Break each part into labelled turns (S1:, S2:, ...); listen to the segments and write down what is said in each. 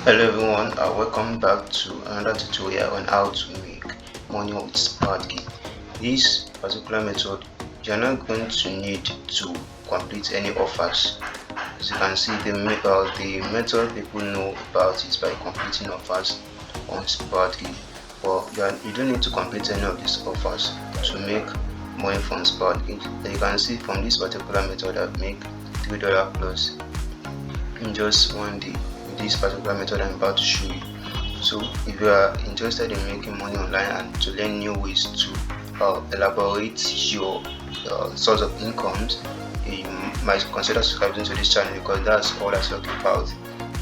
S1: Hello everyone, welcome back to another tutorial on how to make money with Sproutgigs. This particular method, you're not going to need to complete any offers. As you can see, the method people know about is by completing offers on Sproutgigs. But you don't need to complete any of these offers to make money from Sproutgigs. You can see from this particular method, I've made $3 plus in just one day. This particular method I'm about to show you. So if you are interested in making money online and to learn new ways to elaborate your source of incomes, you might consider subscribing to this channel because that's all I talk about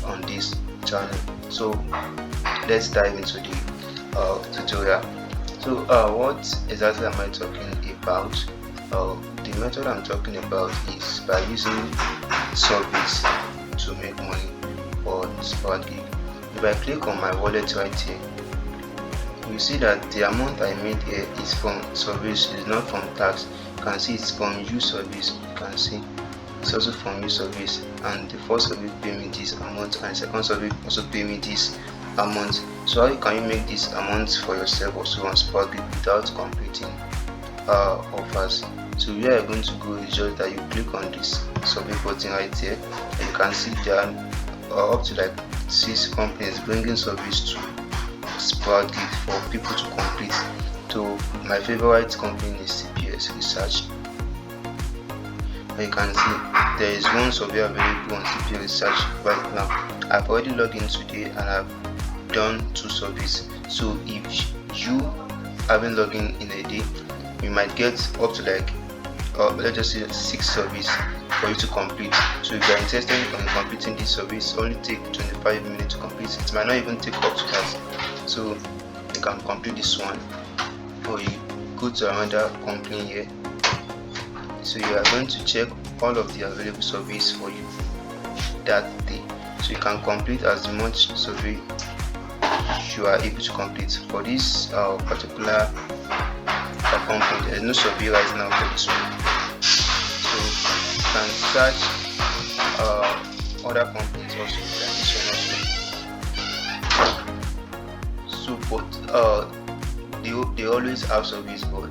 S1: on this channel. So let's dive into the tutorial. So what exactly am I talking about? The method I'm talking about is by using surveys to make money for Sproutgigs. If I click on my wallet right here, you see that the amount I made here is from service, it's not from tax. You can see it's from use service. You can see it's also from use service, and the first service pay me this amount and the second service also pay me this amount. So how can you make this amount for yourself also on Sproutgigs without completing offers? So where you're going to go is just that you click on this survey button right here, and you can see there are up to like 6 companies bringing service to Sproutgigs for people to complete. So my favorite company is CPS Research. And you can see there is one survey available on CPS Research right now. I've already logged in today and I've done 2 surveys. So if you haven't logged in a day, you might get up to like let's just say 6 surveys for you to complete. So if you are interested in completing this service, only take 25 minutes to complete. It might not even take up to that. So you can complete this one, or you go to another company here. So you are going to check all of the available surveys for you that day. So you can complete as much survey you are able to complete. For this particular company, there is no survey right now for this one. So you can search other companies also like this one also. So but they always have service, but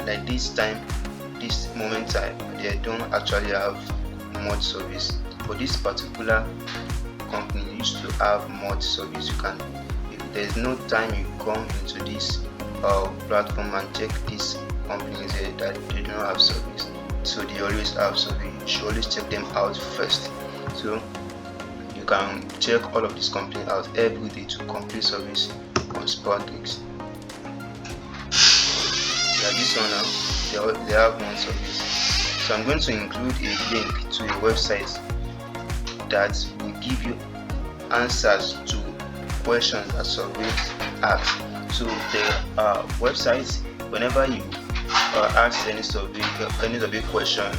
S1: like this moment time, they don't actually have much service. But this particular company used to have much service. You can, if there's no time, you come into this platform and check these companies that they don't have service. So they always have service. You should always check them out first. So you can check all of these companies out every day to complete service on Sproutgigs. Like this one now, they have one service. So I'm going to include a link to a website that will give you answers to questions that surveys ask. So the website, whenever you ask any survey question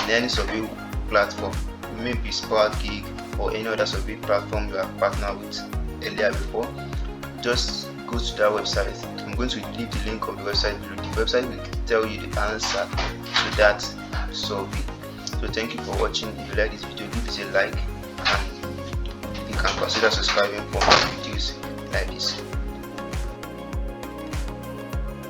S1: in any survey platform, maybe Sproutgigs or any other survey platform you have partnered with earlier before, just go to that website. I'm going to leave the link of the website below. The website will tell you the answer to that survey. So thank you for watching. If you like this video, give it a like, and you can consider subscribing for more videos like this.